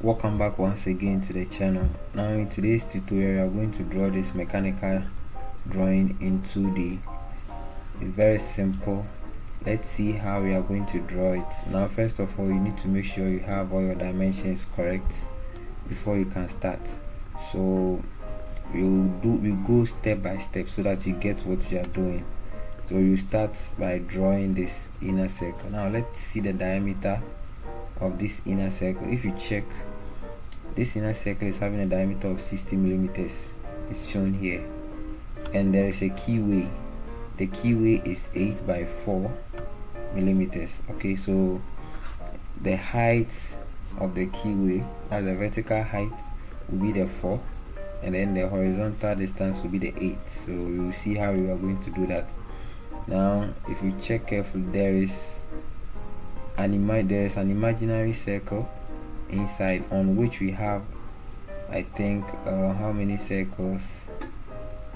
Welcome back once again to the channel. Now in today's tutorial we are going to draw this mechanical drawing in 2D. It's very simple. Let's see how we are going to draw it. Now first of all, you need to make sure you have all your dimensions correct before you can start. So we'll go step by step so that you get what you are doing. So you start by drawing this inner circle. Now let's see the diameter of this inner circle. If you check, this inner circle is having a diameter of 60 millimeters. It's shown here, and there is a keyway. The keyway is 8 by 4 millimeters. Okay, so the height of the keyway, as the vertical height, will be the 4, and then the horizontal distance will be the 8. So we will see how we are going to do that. Now if you check carefully, there is an imaginary circle inside, on which we have, I think, how many circles?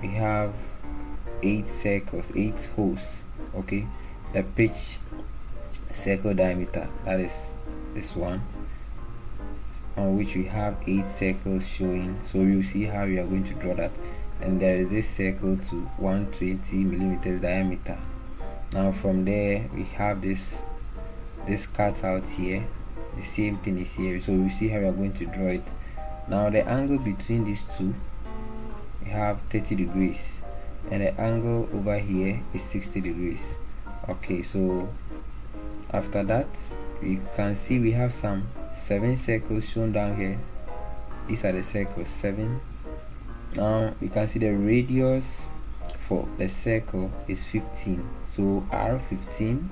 We have 8 circles, 8 holes. Okay, the pitch circle diameter, that is this one, on which we have 8 circles showing. So you'll see how we are going to draw that. And there is this circle to 120 millimeters diameter. Now from there we have this cut out here. The same thing is here, so we'll see how we are going to draw it. Now the angle between these two, we have 30 degrees, and the angle over here is 60 degrees. Okay, so after that we can see we have some 7 circles shown down here. These are the circles, 7. Now you can see the radius for the circle is 15, so R15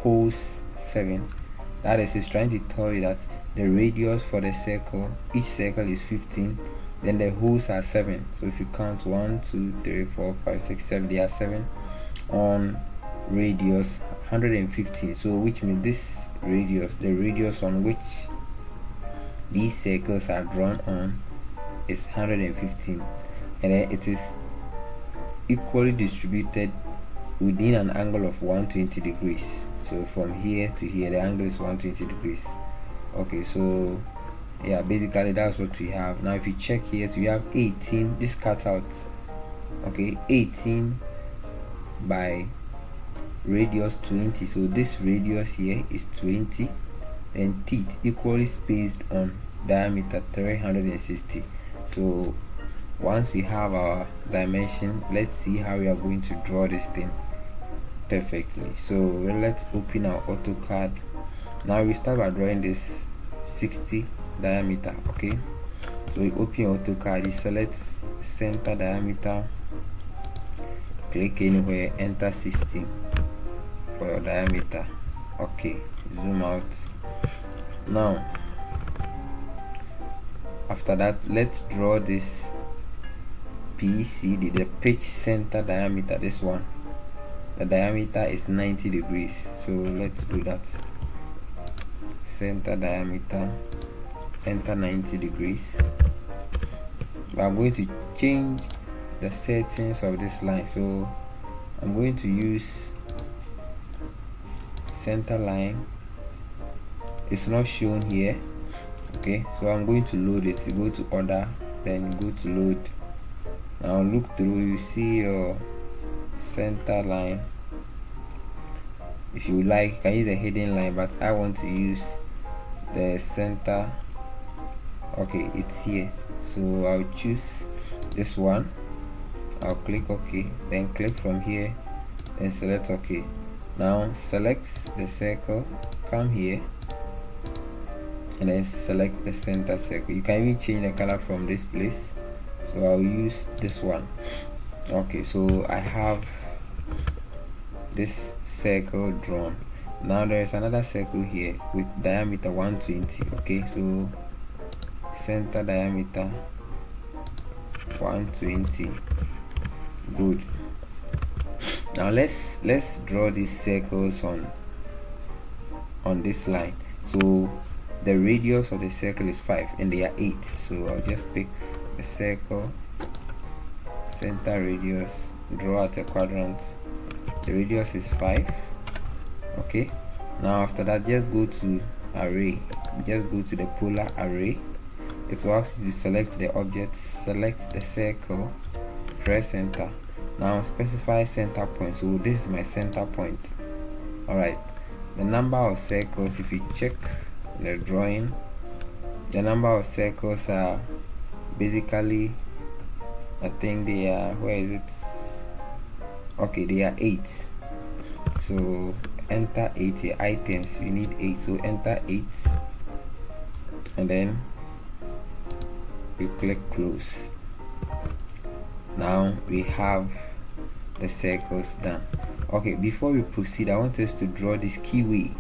holes 7. That is, it's trying to tell you that the radius for the circle, each circle is 15, then the holes are 7. So if you count 1, 2, 3, 4, 5, 6, 7, they are 7 on radius 115. So which means this radius, the radius on which these circles are drawn on, is 115, and then it is equally distributed within an angle of 120 degrees. So from here to here the angle is 120 degrees. Okay, so yeah, basically that's what we have. Now if you check here, we have 18, this cut out, okay, 18 by radius 20. So this radius here is 20, and teeth equally spaced on diameter 360. So once we have our dimension, let's see how we are going to draw this thing perfectly. So let's open our AutoCAD. Now we start by drawing this 60 diameter. Okay, so you open AutoCAD, you select center diameter, click anywhere, enter 60 for your diameter. Okay, zoom out. Now after that, let's draw this PCD, the pitch center diameter. This one, the diameter is 90 degrees, so let's do that. Center diameter, enter 90 degrees. But I'm going to change the settings of this line, so I'm going to use center line. It's not shown here. Okay, so I'm going to load it. You go to order, then go to load. Now look through, you see your center line. If you like, you can use a hidden line, but I want to use the center. Okay, it's here, so I'll choose this one. I'll click OK, then click from here and select OK. Now select the circle, come here, and then select the center circle. You can even change the color from this place, so I'll use this one. Okay, so I have this circle drawn. Now there is another circle here with diameter 120. Okay, so center diameter 120. Good. Now let's draw these circles on this line. So the radius of the circle is 5 and they are 8, so I'll just pick a circle, center radius, draw at a quadrant. The radius is 5. Okay, now after that, just go to array, just go to the polar array, it will ask you to select the object, select the circle, press enter. Now specify center point. So this is my center point. Alright, the number of circles, if you check the drawing, the number of circles are basically, I think they are, where is it? Okay, they are 8. So enter 8 items, you need 8, so enter 8 and then you click close. Now we have the circles done. Okay, before we proceed, I want us to draw this keyway.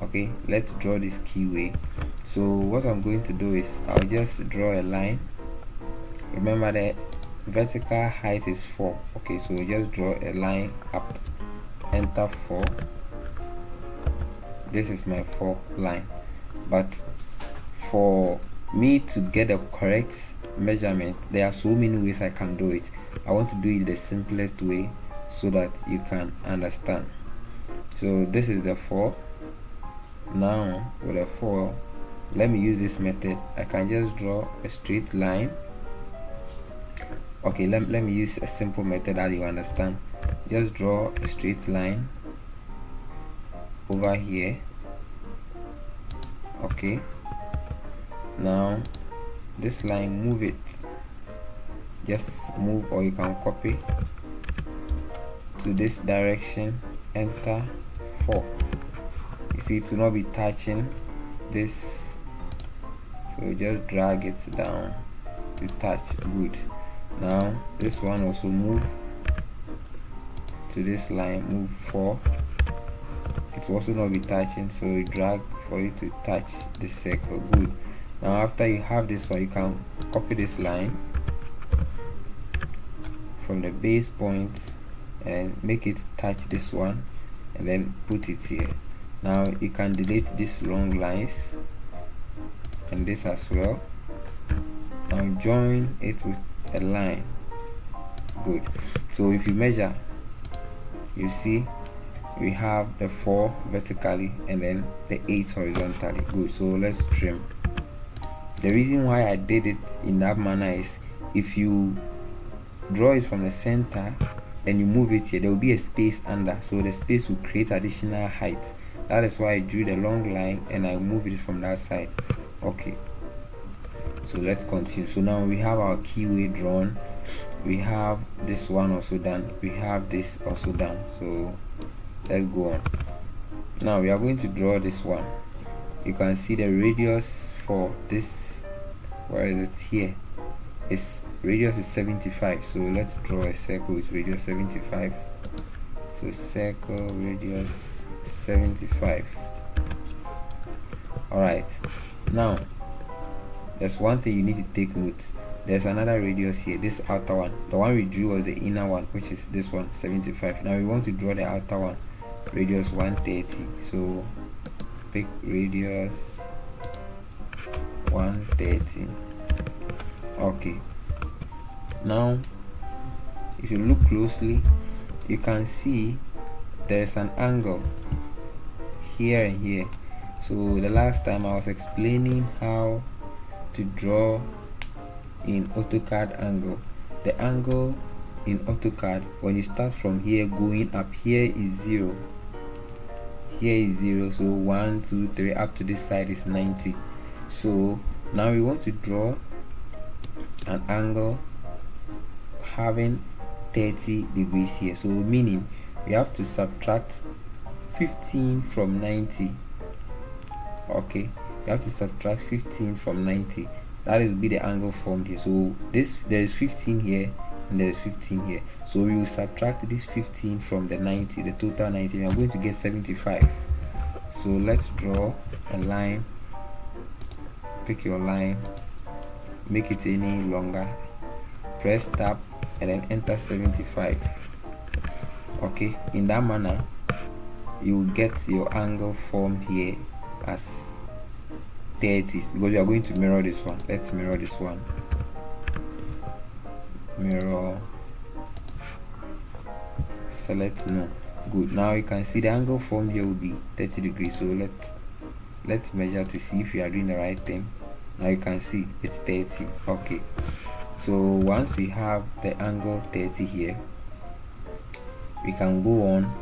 Okay, let's draw this keyway. So what I'm going to do is I'll just draw a line. Remember that vertical height is 4. Okay, so just draw a line up, enter 4. This is my 4 line, but for me to get the correct measurement, there are so many ways I can do it. I want to do it the simplest way so that you can understand. So this is the 4. Now with the 4, let me use this method. I can just draw a straight line. Okay, let me use a simple method that you understand. Just draw a straight line over here. Okay, now this line, move it, just move, or you can copy to this direction, enter 4. You see, it will not be touching this, so just drag it down to touch. Good. Now this one also move to this line, move 4. It will also not be touching, so you drag for it to touch this circle. Good. Now after you have this one, you can copy this line from the base point and make it touch this one and then put it here. Now you can delete these long lines and this as well. Now join it with a line. Good. So if you measure, you see we have the 4 vertically and then the 8 horizontally. Good. So let's trim. The reason why I did it in that manner is if you draw it from the center and you move it here, there will be a space under, so the space will create additional height. That is why I drew the long line and I moved it from that side. Okay, so let's continue. So now we have our keyway drawn, we have this one also done, we have this also done. So let's go on. Now we are going to draw this one. You can see the radius for this, where is it? Here is radius is 75. So let's draw a circle with radius 75. So circle radius 75. Alright, now there's one thing you need to take note. There's another radius here, this outer one. The one we drew was the inner one, which is this one, 75. Now we want to draw the outer one, radius 130. So pick radius 130. Okay, now if you look closely, you can see there's an angle here and here. So the last time I was explaining how to draw in AutoCAD angle. The angle in AutoCAD, when you start from here going up, here is 0, here is 0, so 1 2 3 up to this side is 90. So now we want to draw an angle having 30 degrees here, so meaning we have to subtract 15 from 90. Okay, you have to subtract 15 from 90. That will be the angle formed here. So this, there is 15 here and there is 15 here, so we will subtract this 15 from the 90, the total 90. We are going to get 75. So let's draw a line. Pick your line, make it any longer, press tab and then enter 75. Okay, in that manner you will get your angle formed here as 30, because we are going to mirror this one. Let's mirror this one. Mirror, select no. Good. Now you can see the angle formed here will be 30 degrees. So let's measure to see if we are doing the right thing. Now you can see it's 30. Okay, so once we have the angle 30 here, we can go on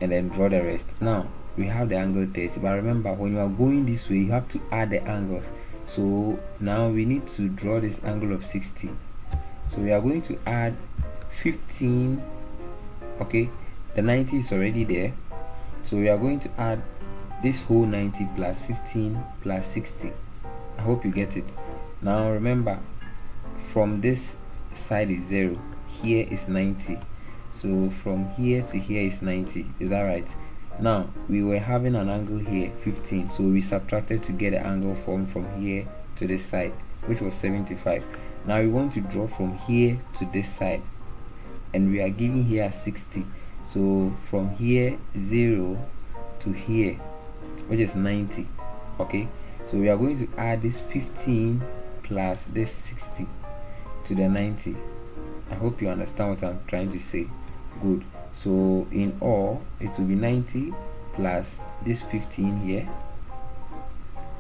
and then draw the rest. Now we have the angle 30, but remember, when you are going this way, you have to add the angles. So now we need to draw this angle of 60. So we are going to add 15. Okay, the 90 is already there, so we are going to add this whole 90 plus 15 plus 60. I hope you get it. Now remember, from this side is 0, here is 90, so from here to here is 90. Is that right? Now we were having an angle here 15, so we subtracted to get the angle from here to this side, which was 75. Now we want to draw from here to this side, and we are giving here 60, so from here 0 to here, which is 90. Okay, so we are going to add this 15 plus this 60 to the 90. I hope you understand what I'm trying to say. Good. So in all, it will be 90 plus this 15 here,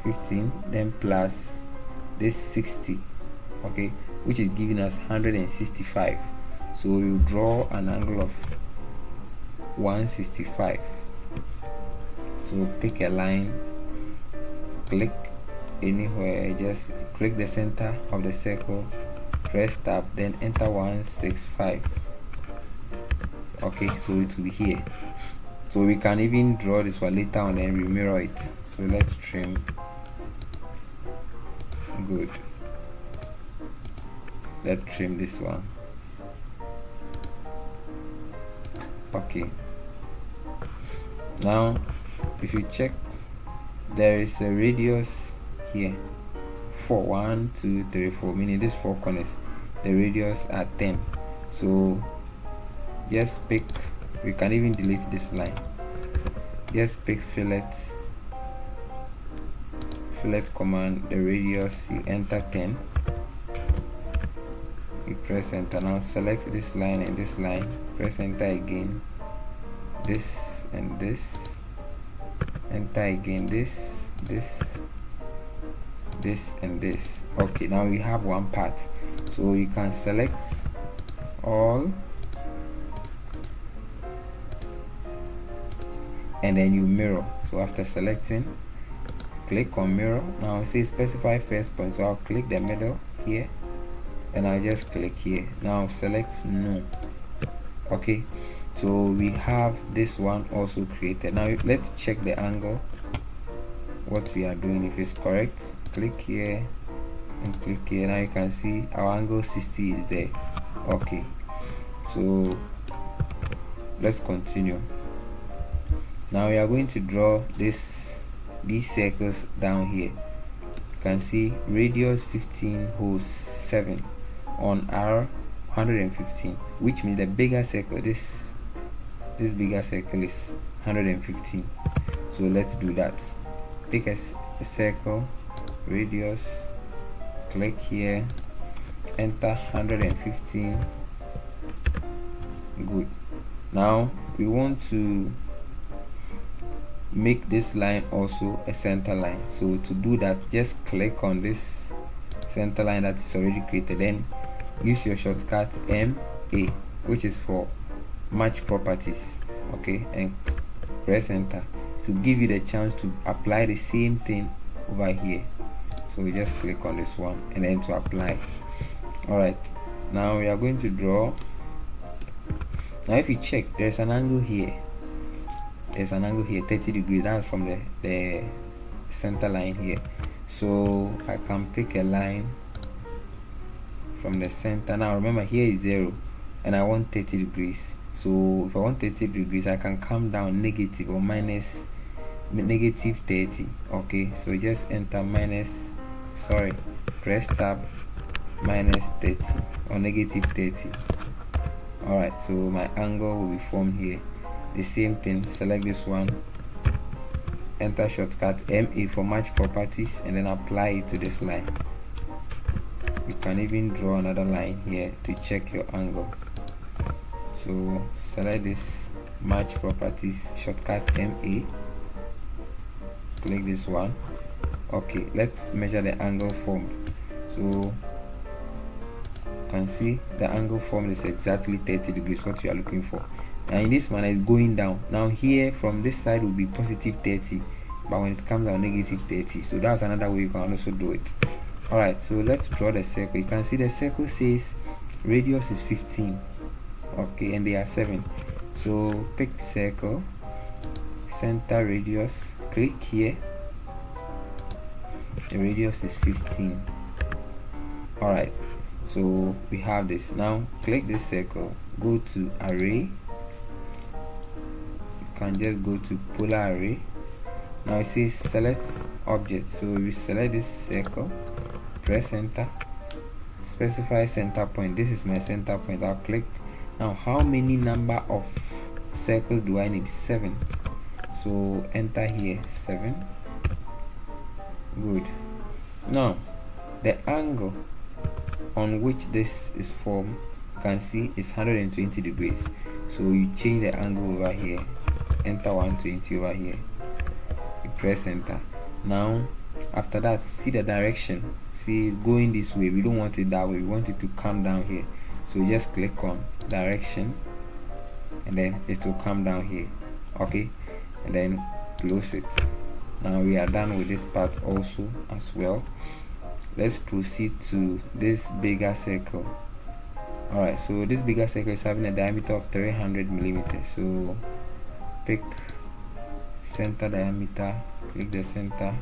15, then plus this 60, okay, which is giving us 165. So we will draw an angle of 165. So pick a line, click anywhere, just click the center of the circle, press tab, then enter 165. Okay, so it will be here. So we can even draw this one later on and remirror it. So let's trim. Good. Let's trim this one. Okay, now if you check, there is a radius here for 1 2 3 4, meaning these 4 corners, the radius are 10. So just pick, we can even delete this line, just pick fillet command, the radius, you enter 10, you press enter. Now select this line and this line, press enter again, this and this, enter again, this and this. Okay, now we have one part, so you can select all and then you mirror. So after selecting, click on mirror. Now it says specify first point, so I'll click the middle here and I'll just click here. Now select no. Okay, so we have this one also created. Now let's check the angle, what we are doing, if it's correct. Click here and click here. Now you can see our angle 60 is there. Okay, so let's continue. Now we are going to draw these circles down here. You can see radius 15 holes 7 on R 115, which means the bigger circle, this bigger circle is 115. So let's do that. Pick a circle, radius, click here, enter 115. Good. Now we want to make this line also a center line. So to do that, just click on this center line that is already created, then use your shortcut MA, which is for match properties. Okay, and press enter to give you the chance to apply the same thing over here. So we just click on this one and then to apply. Alright, now we are going to draw. Now if you check, there's an angle here, there's an angle here 30 degrees. That's from the center line here. So I can pick a line from the center. Now remember, here is 0 and I want 30 degrees. So if I want 30 degrees, I can come down negative or minus negative 30. Okay, so just enter press tab, minus 30 or negative 30. Alright, so my angle will be formed here. The same thing, select this one, enter shortcut MA for match properties, and then apply it to this line. You can even draw another line here to check your angle. So select this match properties, shortcut MA, click this one, Okay, let's measure the angle formed. So you can see the angle formed is exactly 30 degrees, what we are looking for. And in this manner it's going down. Now here from this side will be positive 30, but when it comes out negative 30. So that's another way you can also do it. Alright, so let's draw the circle. You can see the circle says radius is 15. Okay, and they are 7. So pick circle, center radius, click here. The radius is 15. Alright, so we have this. Now click this circle, go to array. You can just go to polar array. Now it says select object. So we select this circle, press enter, specify center point. This is my center point. I'll click. Now how many number of circles do I need? 7. So enter here, 7. Good. Now the angle on which this is formed, you can see is 120 degrees. So you change the angle over here, enter 120 over here, you press enter. Now after that, see the direction. See, it's going this way. We don't want it that way, we want it to come down here. So just click on direction and then it will come down here. Okay, and then close it. Now we are done with this part also as well. Let's proceed to this bigger circle. Alright, so this bigger circle is having a diameter of 300 millimeters. So pick center diameter, click the center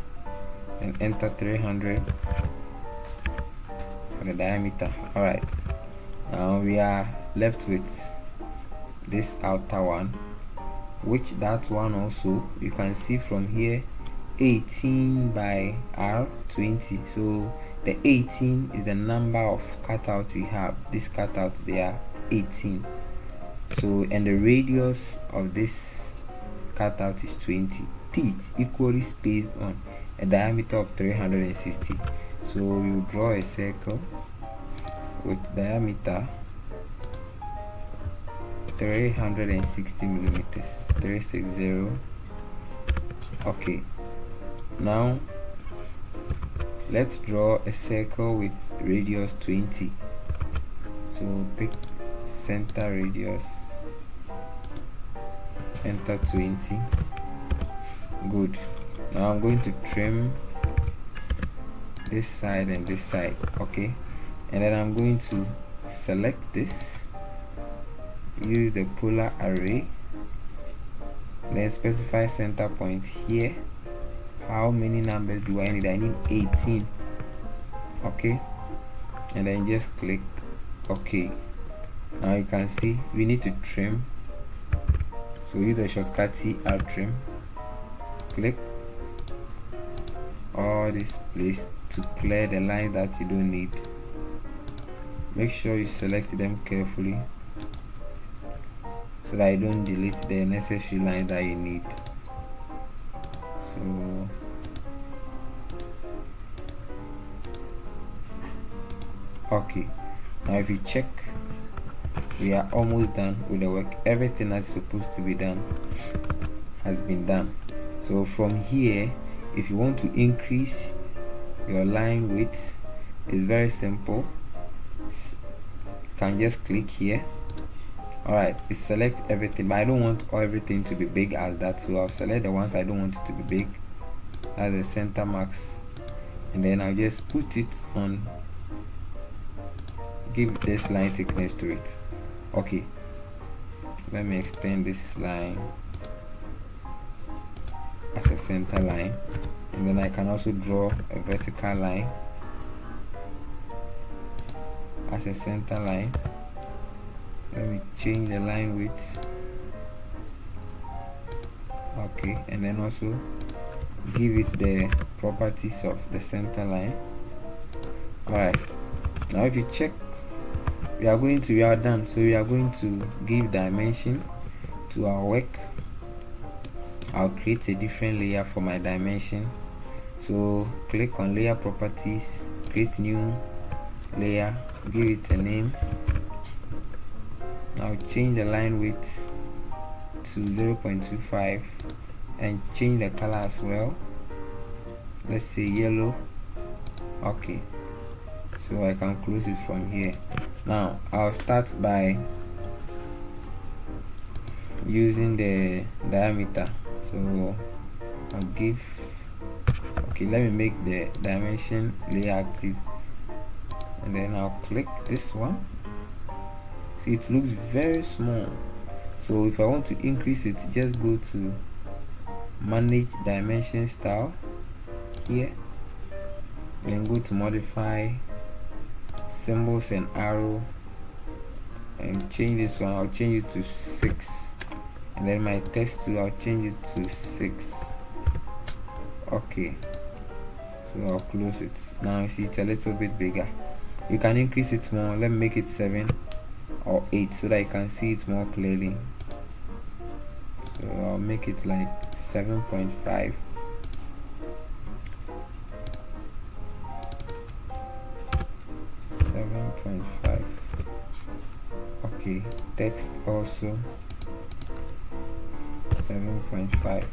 and enter 300 for the diameter. Alright, now we are left with this outer one, which that one also you can see from here 18 by r 20. So the 18 is the number of cutouts we have. This cutout, they are 18. So and the radius of this cutout is 20. Teeth equally spaced on a diameter of 360. So we will draw a circle with diameter 360 millimeters, 360. Okay, now let's draw a circle with radius 20. So pick center radius, enter 20. Good. Now I'm going to trim this side and this side. Okay, and then I'm going to select this, use the polar array, then specify center point here. How many numbers do I need? I need 18. Okay, and then just click OK. Now you can see we need to trim, so use the shortcut T-R trim. Click all this place to clear the lines that you don't need. Make sure you select them carefully so that you don't delete the necessary lines that you need. So okay, now if you check, we are almost done with the work. Everything that's supposed to be done has been done. So from here, if you want to increase your line width, it's very simple. You can just click here. Alright, we select everything, but I don't want everything to be big as that, so I'll select the ones I don't want it to be big. That's the center marks, and then I'll just put it on, give this line thickness to it. Okay, let me extend this line as a center line, and then I can also draw a vertical line as a center line. Let me change the line width. Okay, and then also give it the properties of the center line. Alright, now if you check, we are done. So we are going to give dimension to our work. I'll create a different layer for my dimension. So click on layer properties, create new layer, give it a name. Now change the line width to 0.25 and change the color as well. let's say yellow. Okay, so I can close it from here. Now I'll start by using the diameter. So I'll give, okay, let me make the dimension layer active, and then I'll click this one. See, it looks very small. So if I want to increase it, just go to manage dimension style here, then go to modify symbols and arrow, and change this one. I'll change it to 6, and then my text tool, I'll change it to 6. Okay, so I'll close it. Now you see it's a little bit bigger. You can increase it more. Let me make it 7 or 8 so that you can see it more clearly. So I'll make it like 7.5. Okay, text also 7.5.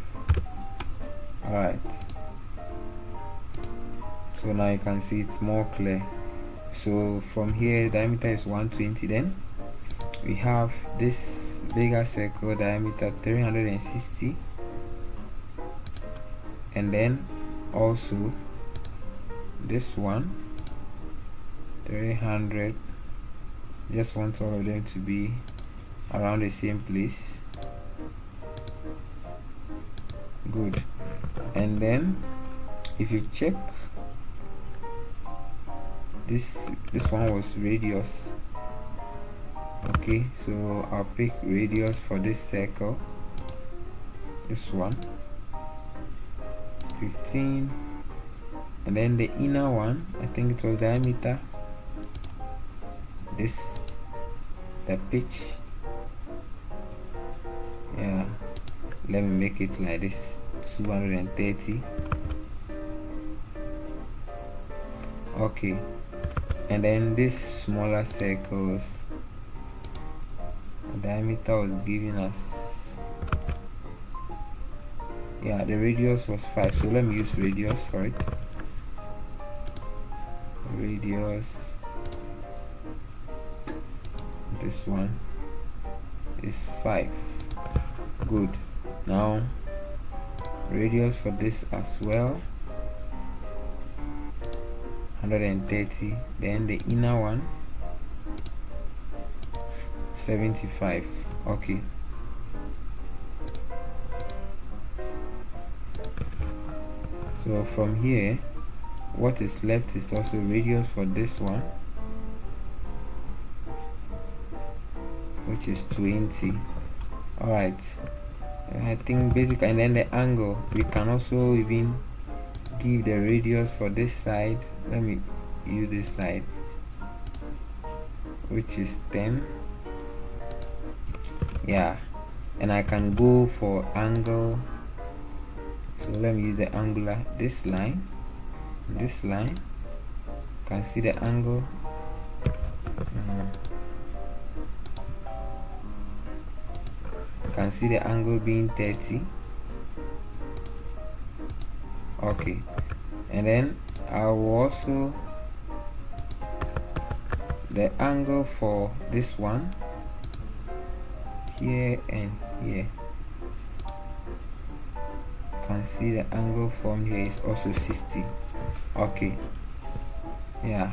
Alright, so now you can see it's more clear. So from here, diameter is 120. Then we have this bigger circle, diameter 360, and then also this one 300. Just want all of them to be around the same place. Good. And then if you check, this one was radius. Okay, so I'll pick radius for this circle, this one 15, and then the inner one, I think it was diameter, this, the pitch, yeah, let me make it like this, 230. Okay, and then this smaller circles, diameter was giving us, yeah, the radius was 5, so let me use radius for it. Radius, this one is 5. Good. Now radius for this as well, 130. Then the inner one 75. Okay, so from here, what is left is also radius for this one, which is 20. All right, I think basically, and then the angle, we can also even give the radius for this side. Let me use this side, which is 10. Yeah, and I can go for angle, so let me use the angular, this line, can see the angle. Can see the angle being 30. Okay, and then I will also, the angle for this one here and here, can see the angle from here is also 60. Okay, yeah,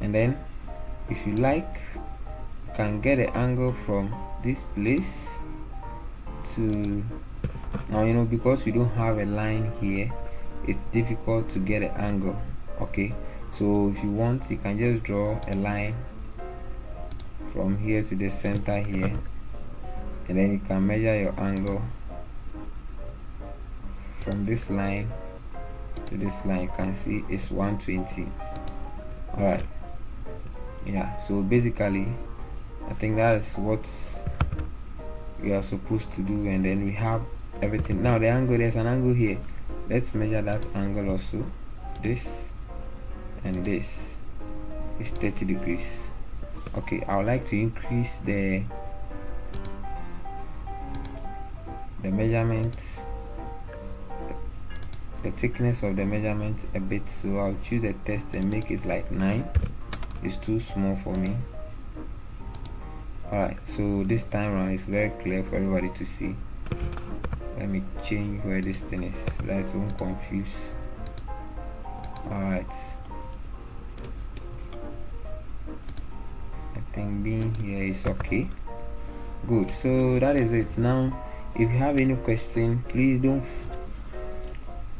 and then if you like, you can get the angle from this place to, now you know, because we don't have a line here, it's difficult to get an angle. Okay, so if you want, you can just draw a line from here to the center here, and then you can measure your angle from this line to this line. You can see it's 120. All right, yeah, so basically I think that is what we are supposed to do, and then we have everything. Now the angle, there's an angle here, let's measure that angle also. This and this is 30 degrees. Okay, I would like to increase the measurement the thickness of the measurement a bit, so I'll choose a test and make it like 9. It's too small for me. Alright, so this time around it's very clear for everybody to see. Let me change where this thing is so that it won't confuse. Alright, I think being here is okay. Good, so that is it. Now if you have any question, please don't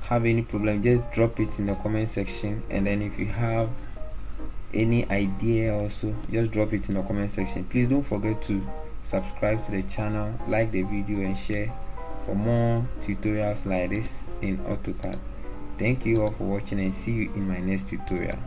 have any problem, just drop it in the comment section. And then if you have any idea also, just drop it in the comment section. Please don't forget to subscribe to the channel, like the video, and share for more tutorials like this in AutoCAD. Thank you all for watching, and see you in my next tutorial.